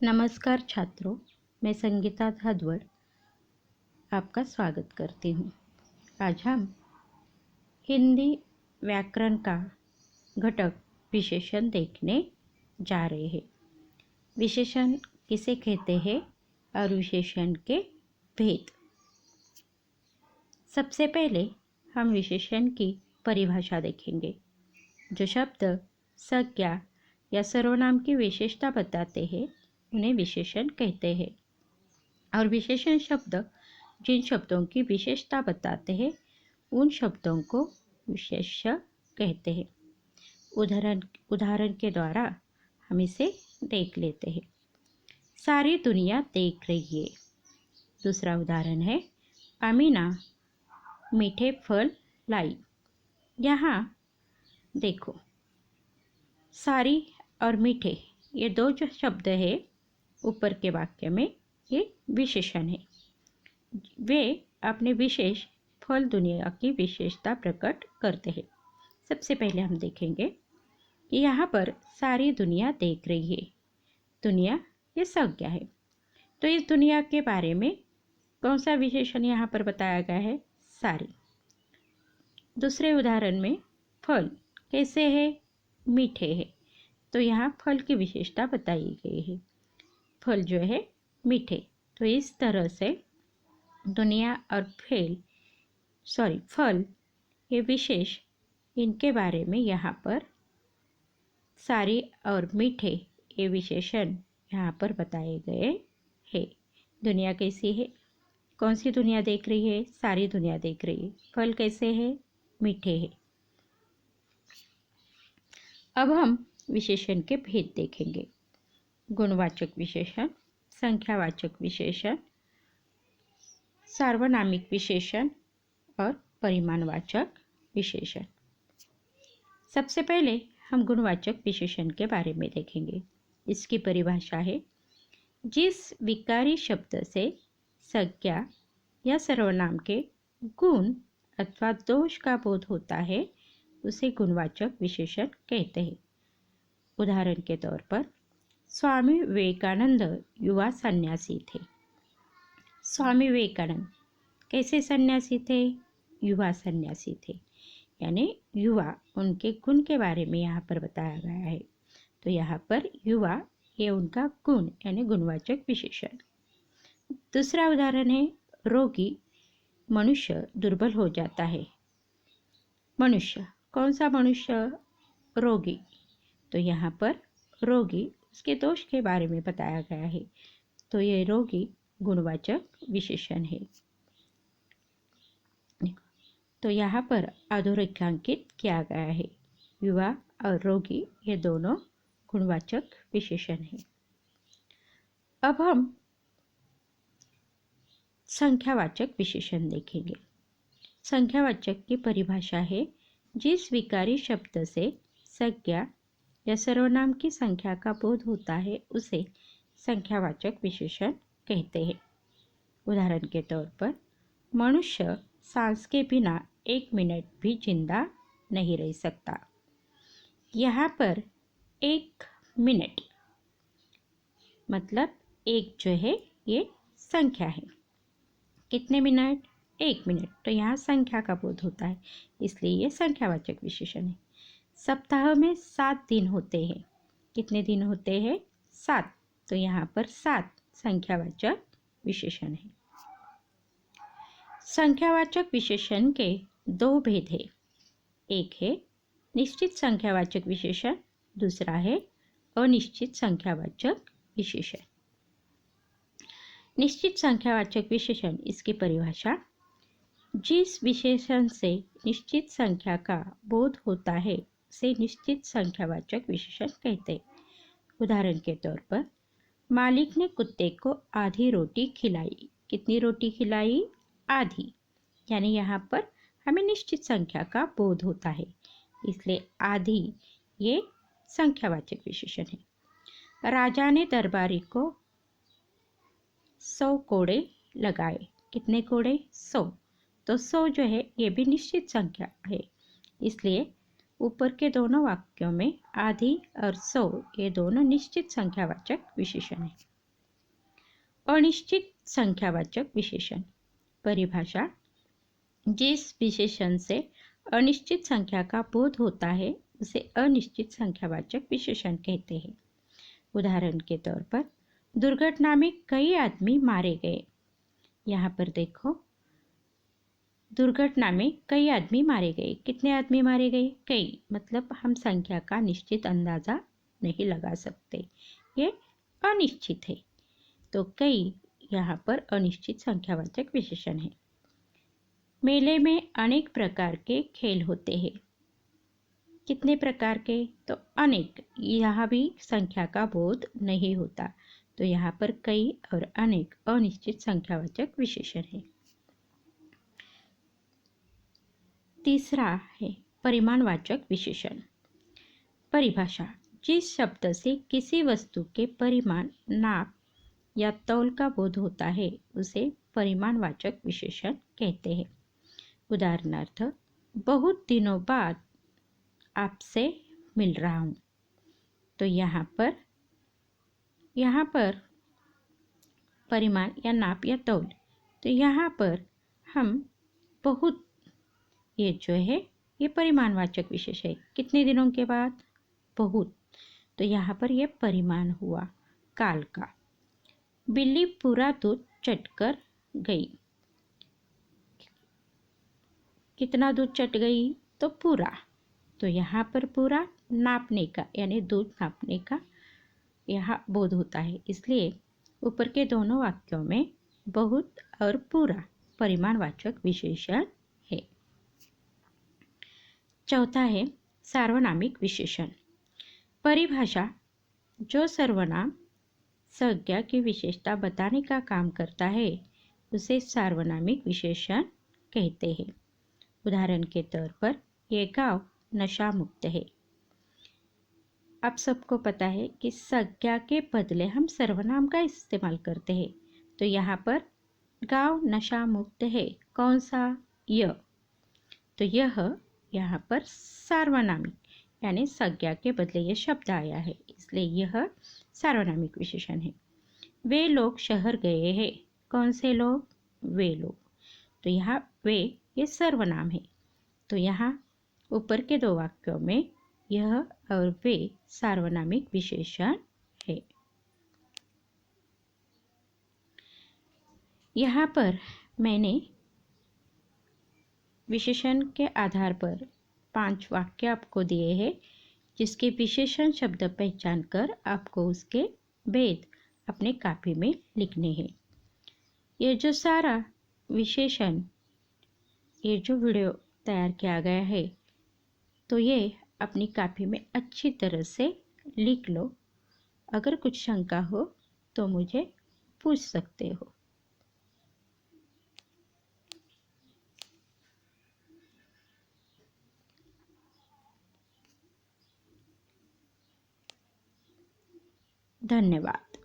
नमस्कार छात्रों, मैं संगीता धादवड़ आपका स्वागत करती हूँ। आज हम हिंदी व्याकरण का घटक विशेषण देखने जा रहे हैं। विशेषण किसे कहते हैं और विशेषण के भेद। सबसे पहले हम विशेषण की परिभाषा देखेंगे। जो शब्द संज्ञा या सर्वनाम की विशेषता बताते हैं उन्हें विशेषण कहते हैं, और विशेषण शब्द जिन शब्दों की विशेषता बताते हैं उन शब्दों को विशेष्य कहते हैं। उदाहरण के द्वारा हम इसे देख लेते हैं। सारी दुनिया देख रही है। दूसरा उदाहरण है, अमीना मीठे फल लाई। यहाँ देखो, सारी और मीठे ये दो जो शब्द है ऊपर के वाक्य में, ये विशेषण है। वे अपने विशेष फल दुनिया की विशेषता प्रकट करते हैं। सबसे पहले हम देखेंगे कि यहाँ पर सारी दुनिया देख रही है। दुनिया ये संज्ञा है, तो इस दुनिया के बारे में कौन सा विशेषण यहाँ पर बताया गया है? सारी। दूसरे उदाहरण में फल कैसे है? मीठे है, तो यहाँ फल की विशेषता बताई गई है। फल जो है मीठे। तो इस तरह से दुनिया और फल ये विशेष, इनके बारे में यहाँ पर सारी और मीठे ये विशेषण यहाँ पर बताए गए हैं। दुनिया कैसी है? कौन सी दुनिया देख रही है? सारी दुनिया देख रही है। फल कैसे है? मीठे है। अब हम विशेषण के भेद देखेंगे। गुणवाचक विशेषण, संख्यावाचक विशेषण, सार्वनामिक विशेषण और परिमाणवाचक विशेषण। सबसे पहले हम गुणवाचक विशेषण के बारे में देखेंगे। इसकी परिभाषा है, जिस विकारी शब्द से संज्ञा या सर्वनाम के गुण अथवा दोष का बोध होता है उसे गुणवाचक विशेषण कहते हैं। उदाहरण के तौर पर, स्वामी विवेकानंद युवा सन्यासी थे। स्वामी विवेकानंद कैसे सन्यासी थे? युवा सन्यासी थे, यानी युवा, उनके गुण के बारे में यहाँ पर बताया गया है। तो यहाँ पर युवा ये उनका गुण यानी गुणवाचक विशेषण। दूसरा उदाहरण है, रोगी मनुष्य दुर्बल हो जाता है। मनुष्य, कौन सा मनुष्य? रोगी। तो यहाँ पर रोगी, उसके दोष के बारे में बताया गया है, तो ये रोगी गुणवाचक विशेषण है। तो यहाँ पर अधोरेखांकित किया गया है। युवा और रोगी ये दोनों गुणवाचक विशेषण है। अब हम संख्यावाचक विशेषण देखेंगे। संख्यावाचक की परिभाषा है, जिस विकारी शब्द से संज्ञा या सर्वनाम की संख्या का बोध होता है उसे संख्यावाचक विशेषण कहते हैं। उदाहरण के तौर पर, मनुष्य सांस के बिना 1 मिनट भी जिंदा नहीं रह सकता। यहाँ पर 1 मिनट मतलब एक जो है ये संख्या है। कितने मिनट? 1 मिनट। तो यहाँ संख्या का बोध होता है, इसलिए ये संख्यावाचक विशेषण है। सप्ताह में 7 दिन होते हैं। कितने दिन होते हैं? 7। तो यहाँ पर 7 संख्यावाचक विशेषण है। संख्यावाचक विशेषण के 2 भेद हैं। एक है निश्चित संख्यावाचक विशेषण, दूसरा है अनिश्चित संख्यावाचक विशेषण। निश्चित संख्यावाचक विशेषण, इसकी परिभाषा, जिस विशेषण से निश्चित संख्या का बोध होता है उसे निश्चित संख्यावाचक विशेषण कहते हैं। उदाहरण के तौर पर, मालिक ने कुत्ते को आधी रोटी खिलाई। कितनी रोटी खिलाई? आधी। यानी यहाँ पर हमें निश्चित संख्या का बोध होता है, इसलिए आधी ये संख्यावाचक विशेषण है। राजा ने दरबारी को 100 कोड़े लगाए। कितने कोड़े? 100। तो 100 जो है ये भी निश्चित संख्या है, इसलिए ऊपर के दोनों वाक्यों में आधी और सौ ये दोनों निश्चित संख्यावाचक विशेषण हैं। अनिश्चित संख्यावाचक विशेषण। परिभाषा। जिस विशेषण से अनिश्चित संख्या का बोध होता है उसे अनिश्चित संख्यावाचक विशेषण कहते हैं। उदाहरण के तौर पर दुर्घटना में कई आदमी मारे गए। यहाँ पर देखो, दुर्घटना में कई आदमी मारे गए। कितने आदमी मारे गए? कई, मतलब हम संख्या का निश्चित अंदाजा नहीं लगा सकते, ये अनिश्चित है। तो कई यहाँ पर अनिश्चित संख्यावाचक विशेषण है। मेले में अनेक प्रकार के खेल होते हैं। कितने प्रकार के? तो अनेक। यहाँ भी संख्या का बोध नहीं होता, तो यहाँ पर कई और अनेक अनिश्चित संख्यावाचक विशेषण है। तीसरा है परिमाणवाचक विशेषण। परिभाषा। जिस शब्द से किसी वस्तु के परिमाण, नाप या तौल का बोध होता है उसे परिमाणवाचक विशेषण कहते हैं। उदाहरणार्थ, बहुत दिनों बाद आपसे मिल रहा हूँ। तो यहाँ पर परिमाण या नाप या तौल। तो यहाँ पर हम बहुत, ये जो है ये परिमाणवाचक विशेष है। कितने दिनों के बाद? बहुत। तो यहाँ पर यह परिमाण हुआ काल का। बिल्ली पूरा दूध चटकर गई। कितना दूध चट गई? तो पूरा। तो यहाँ पर पूरा नापने का, यानी दूध नापने का यहाँ बोध होता है, इसलिए ऊपर के दोनों वाक्यों में बहुत और पूरा परिमाणवाचक विशेषण है। चौथा है सार्वनामिक विशेषण। परिभाषा। जो सर्वनाम संज्ञा की विशेषता बताने का काम करता है उसे सार्वनामिक विशेषण कहते हैं। उदाहरण के तौर पर यह गांव नशा मुक्त है। आप सबको पता है कि संज्ञा के बदले हम सर्वनाम का इस्तेमाल करते हैं। तो यहाँ पर गांव नशा मुक्त है, कौन सा? यह। तो यह यहाँ पर सार्वनामिक, यानी संज्ञा के बदले यह शब्द आया है, इसलिए यह सार्वनामिक विशेषण है। वे लोग शहर गए हैं। कौन से लोग? वे लोग। तो यहाँ वे ये सर्वनाम है, तो यहाँ ऊपर के दो वाक्यों में यह और वे सार्वनामिक विशेषण है। यहाँ पर मैंने विशेषण के आधार पर 5 वाक्य आपको दिए हैं, जिसके विशेषण शब्द पहचान कर आपको उसके भेद अपने कॉपी में लिखने हैं। ये जो सारा विशेषण, ये जो वीडियो तैयार किया गया है, तो ये अपनी कॉपी में अच्छी तरह से लिख लो। अगर कुछ शंका हो तो मुझे पूछ सकते हो। धन्यवाद।